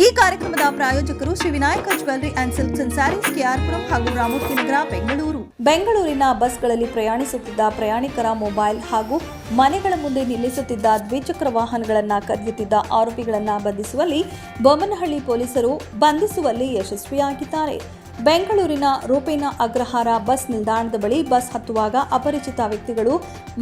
ಈ ಕಾರ್ಯಕ್ರಮದ ಪ್ರಾಯೋಜಕರು Shri Vinayaka jewellery and silks and saris KR Puram ಹಾಗೂ ರಾಮೂರ್ತಿ ನಗರ ಬೆಂಗಳೂರು. ಬೆಂಗಳೂರಿನ ಬಸ್ಗಳಲ್ಲಿ ಪ್ರಯಾಣಿಸುತ್ತಿದ್ದ ಪ್ರಯಾಣಿಕರ ಮೊಬೈಲ್ ಹಾಗೂ ಮನೆಗಳ ಮುಂದೆ ನಿಲ್ಲಿಸುತ್ತಿದ್ದ ದ್ವಿಚಕ್ರ ವಾಹನಗಳನ್ನು ಕದಿಯುತ್ತಿದ್ದ ಆರೋಪಿಗಳನ್ನು ಬಂಧಿಸುವಲ್ಲಿ ಬೊಮ್ಮನಹಳ್ಳಿ ಪೊಲೀಸರು ಯಶಸ್ವಿಯಾಗಿದ್ದಾರೆ. ಬೆಂಗಳೂರಿನ ರೂಪೇನ ಅಗ್ರಹಾರ ಬಸ್ ನಿಲ್ದಾಣದ ಬಳಿ ಬಸ್ ಹತ್ತುವಾಗ ಅಪರಿಚಿತ ವ್ಯಕ್ತಿಗಳು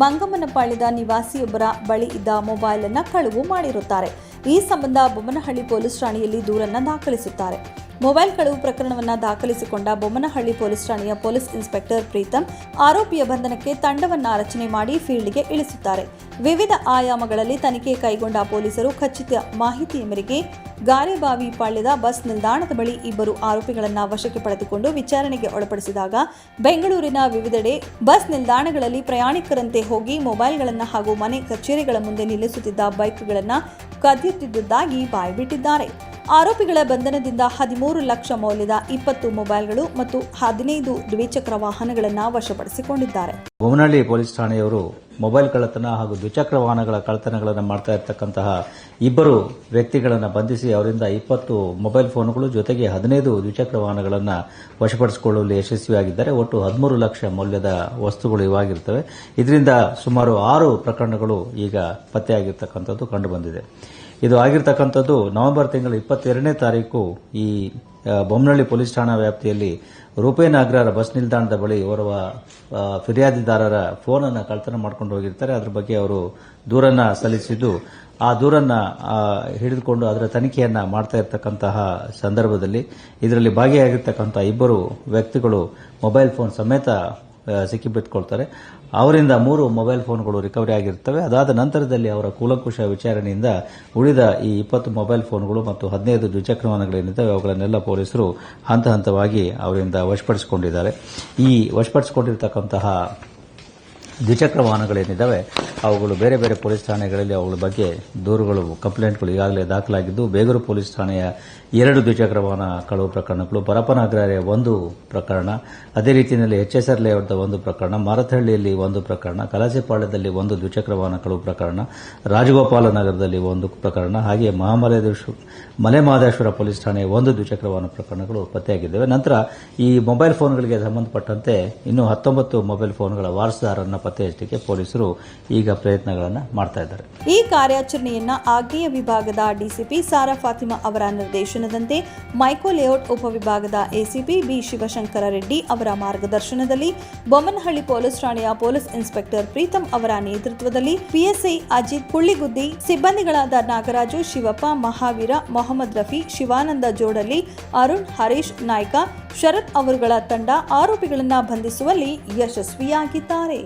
ಮಂಗಮ್ಮನಪಾಳ್ಯದ ನಿವಾಸಿಯೊಬ್ಬರ ಬಳಿ ಇದ್ದ ಮೊಬೈಲ್ ಅನ್ನು ಕಳವು ಮಾಡಿರುತ್ತಾರೆ. ಈ ಸಂಬಂಧ ಬೊಮ್ಮನಹಳ್ಳಿ ಪೊಲೀಸ್ ಠಾಣೆಯಲ್ಲಿ ದೂರನ್ನು ದಾಖಲಿಸುತ್ತಾರೆ. ಮೊಬೈಲ್ ಕಳವು ಪ್ರಕರಣವನ್ನು ದಾಖಲಿಸಿಕೊಂಡ ಬೊಮ್ಮನಹಳ್ಳಿ ಪೊಲೀಸ್ ಠಾಣೆಯ ಪೊಲೀಸ್ ಇನ್ಸ್ಪೆಕ್ಟರ್ ಪ್ರೀತಂ ಆರೋಪಿಯ ಬಂಧನಕ್ಕೆ ತಂಡವನ್ನು ರಚನೆ ಮಾಡಿ ಫೀಲ್ಡ್ಗೆ ಇಳಿಸುತ್ತಾರೆ. ವಿವಿಧ ಆಯಾಮಗಳಲ್ಲಿ ತನಿಖೆ ಕೈಗೊಂಡ ಪೊಲೀಸರು ಖಚಿತ ಮಾಹಿತಿಯ ಮೇರೆಗೆ ಗಾರೆಬಾವಿ ಪಾಳ್ಯದ ಬಸ್ ನಿಲ್ದಾಣದ ಬಳಿ ಇಬ್ಬರು ಆರೋಪಿಗಳನ್ನು ವಶಕ್ಕೆ ಪಡೆದುಕೊಂಡು ವಿಚಾರಣೆಗೆ ಒಳಪಡಿಸಿದಾಗ ಬೆಂಗಳೂರಿನ ವಿವಿಧೆಡೆ ಬಸ್ ನಿಲ್ದಾಣಗಳಲ್ಲಿ ಪ್ರಯಾಣಿಕರಂತೆ ಹೋಗಿ ಮೊಬೈಲ್ಗಳನ್ನು ಹಾಗೂ ಮನೆ ಕಚೇರಿಗಳ ಮುಂದೆ ನಿಲ್ಲಿಸುತ್ತಿದ್ದ ಬೈಕ್ಗಳನ್ನು ಕದಿಯುತ್ತಿದ್ದುದಾಗಿ ಬಾಯ್ಬಿಟ್ಟಿದ್ದಾರೆ. ಆರೋಪಿಗಳ ಬಂಧನದಿಂದ 13 ಲಕ್ಷ ಮೌಲ್ಯದ 20 ಮೊಬೈಲ್ಗಳು ಮತ್ತು 15 ದ್ವಿಚಕ್ರ ವಾಹನಗಳನ್ನು ವಶಪಡಿಸಿಕೊಂಡಿದ್ದಾರೆ. ಬೊಮ್ಮನಹಳ್ಳಿ ಪೊಲೀಸ್ ಠಾಣೆಯವರು ಮೊಬೈಲ್ ಕಳ್ಳತನ ಹಾಗೂ ದ್ವಿಚಕ್ರ ವಾಹನಗಳ ಕಳ್ಳತನಗಳನ್ನು ಮಾಡ್ತಾ ಇರತಕ್ಕಂತಹ ಇಬ್ಬರು ವ್ಯಕ್ತಿಗಳನ್ನು ಬಂಧಿಸಿ ಅವರಿಂದ 20 ಮೊಬೈಲ್ ಫೋನ್ಗಳು ಜೊತೆಗೆ 15 ದ್ವಿಚಕ್ರ ವಾಹನಗಳನ್ನು ವಶಪಡಿಸಿಕೊಳ್ಳುವಲ್ಲಿ ಯಶಸ್ವಿಯಾಗಿದ್ದಾರೆ. ಒಟ್ಟು 13 ಲಕ್ಷ ಮೌಲ್ಯದ ವಸ್ತುಗಳು ಇವಾಗಿರ್ತವೆ. ಇದರಿಂದ ಸುಮಾರು 6 ಪ್ರಕರಣಗಳು ಈಗ ಪತ್ತೆಯಾಗಿರ್ತಕ್ಕಂಥದ್ದು ಕಂಡುಬಂದಿದೆ. ಇದು ಆಗಿರ್ತಕ್ಕಂಥದ್ದು ನವೆಂಬರ್ ತಿಂಗಳ 22ನೇ ತಾರೀಕು ಈ ಬೊಮ್ಮನಹಳ್ಳಿ ಪೊಲೀಸ್ ಠಾಣಾ ವ್ಯಾಪ್ತಿಯಲ್ಲಿ ರೂಪೇನ ಅಗ್ರಹಾರ ಬಸ್ ನಿಲ್ದಾಣದ ಬಳಿ ಓರ್ವ ಫಿರ್ಯಾದಿದಾರರ ಫೋನನ್ನು ಕಳ್ಳತನ ಮಾಡ್ಕೊಂಡು ಹೋಗಿರ್ತಾರೆ. ಅದರ ಬಗ್ಗೆ ಅವರು ದೂರನ್ನ ಸಲ್ಲಿಸಿದ್ದು ಆ ದೂರನ್ನ ಹಿಡಿದುಕೊಂಡು ಅದರ ತನಿಖೆಯನ್ನ ಮಾಡ್ತಾ ಇರತಕ್ಕಂತಹ ಸಂದರ್ಭದಲ್ಲಿ ಇದರಲ್ಲಿ ಭಾಗಿಯಾಗಿರ್ತಕ್ಕಂಥ ಇಬ್ಬರು ವ್ಯಕ್ತಿಗಳು ಮೊಬೈಲ್ ಫೋನ್ ಸಮೇತ ಸಿಕ್ಕಿಬಿದ್ದುಕೊಳ್ತಾರೆ. ಅವರಿಂದ 3 ಮೊಬೈಲ್ ಫೋನ್ಗಳು ರಿಕವರಿ ಆಗಿರುತ್ತವೆ. ಅದಾದ ನಂತರದಲ್ಲಿ ಅವರ ಕೂಲಂಕುಷ ವಿಚಾರಣೆಯಿಂದ ಉಳಿದ ಈ 20 ಮೊಬೈಲ್ ಫೋನ್ಗಳು ಮತ್ತು 15 ದ್ವಿಚಕ್ರ ವಾಹನಗಳೇನಿದ್ದಾವೆ ಅವುಗಳನ್ನೆಲ್ಲ ಪೊಲೀಸರು ಹಂತ ಹಂತವಾಗಿ ಅವರಿಂದ ವಶಪಡಿಸಿಕೊಂಡಿದ್ದಾರೆ. ಈ ವಶಪಡಿಸಿಕೊಂಡಿರತಕ್ಕಂತಹ ದ್ವಿಚಕ್ರ ವಾಹನಗಳೇನಿದ್ದಾವೆ ಅವುಗಳು ಬೇರೆ ಬೇರೆ ಪೊಲೀಸ್ ಠಾಣೆಗಳಲ್ಲಿ ಅವುಗಳ ಬಗ್ಗೆ ದೂರುಗಳು ಕಂಪ್ಲೇಂಟ್ಗಳು ಈಗಾಗಲೇ ದಾಖಲಾಗಿದ್ದು ಬೇಗೂರು ಪೊಲೀಸ್ ಠಾಣೆಯ 2 ದ್ವಿಚಕ್ರ ವಾಹನ ಕಳವು ಪ್ರಕರಣಗಳು, ಪರಪ್ಪನ ಅಗ್ರಹಾರ 1 ಪ್ರಕರಣ, ಅದೇ ರೀತಿಯಲ್ಲಿ HSR ಲೇಔಟ್ 1 ಪ್ರಕರಣ, ಮಾರತಹಳ್ಳಿಯಲ್ಲಿ 1 ಪ್ರಕರಣ, ಕಲಾಸಿಪಾಳ್ಯದಲ್ಲಿ 1 ದ್ವಿಚಕ್ರ ವಾಹನ ಕಳವು ಪ್ರಕರಣ, ರಾಜಗೋಪಾಲ ನಗರದಲ್ಲಿ 1 ಪ್ರಕರಣ, ಹಾಗೆ ಮಲೆಮಹದೇಶ್ವರ ಪೊಲೀಸ್ ಠಾಣೆಯ 1 ದ್ವಿಚಕ್ರ ವಾಹನ ಪ್ರಕರಣಗಳು ಪತ್ತೆಯಾಗಿದ್ದಾವೆ. ನಂತರ ಈ ಮೊಬೈಲ್ ಫೋನ್ಗಳಿಗೆ ಸಂಬಂಧಪಟ್ಟಂತೆ ಇನ್ನೂ 19 ಮೊಬೈಲ್ ಫೋನ್ಗಳ ವಾರಸುದಾರರನ್ನ ಪತ್ತೆ ಹಚ್ಚಲಿಕ್ಕೆ ಪೊಲೀಸರು ಈಗ ಪ್ರಯತ್ನಗಳನ್ನು ಮಾಡ್ತಾ ಇದ್ದಾರೆ. ಈ ಕಾರ್ಯಾಚರಣೆಯನ್ನ ಆಗ್ನೇಯ ವಿಭಾಗದ ಡಿಸಿಪಿ ಸಾರಾ ಫಾತಿಮಾ ಅವರ ನಿರ್ದೇಶನದಂತೆ ಮೈಕೋ ಲೇಔಟ್ ಉಪವಿಭಾಗದ ಎಸಿಪಿ ಬಿ ಶಿವಶಂಕರ ರೆಡ್ಡಿ ಅವರ ಮಾರ್ಗದರ್ಶನದಲ್ಲಿ ಬೊಮ್ಮನಹಳ್ಳಿ ಪೊಲೀಸ್ ಠಾಣೆಯ ಪೊಲೀಸ್ ಇನ್ಸ್ಪೆಕ್ಟರ್ ಪ್ರೀತಂ ಅವರ ನೇತೃತ್ವದಲ್ಲಿ ಪಿಎಸ್ಐ ಅಜಿತ್ ಹುಳ್ಳಿಗುದ್ದಿ, ಸಿಬ್ಬಂದಿಗಳಾದ ನಾಗರಾಜು, ಶಿವಪ್ಪ, ಮಹಾವೀರ, ಮೊಹಮ್ಮದ್ ರಫಿ, ಶಿವಾನಂದ ಜೋಡಲಿ, ಅರುಣ್, ಹರೀಶ್ ನಾಯ್ಕ, ಶರತ್ ಅವರುಗಳ ತಂಡ ಆರೋಪಿಗಳನ್ನು ಬಂಧಿಸುವಲ್ಲಿ ಯಶಸ್ವಿಯಾಗಿದ್ದಾರೆ.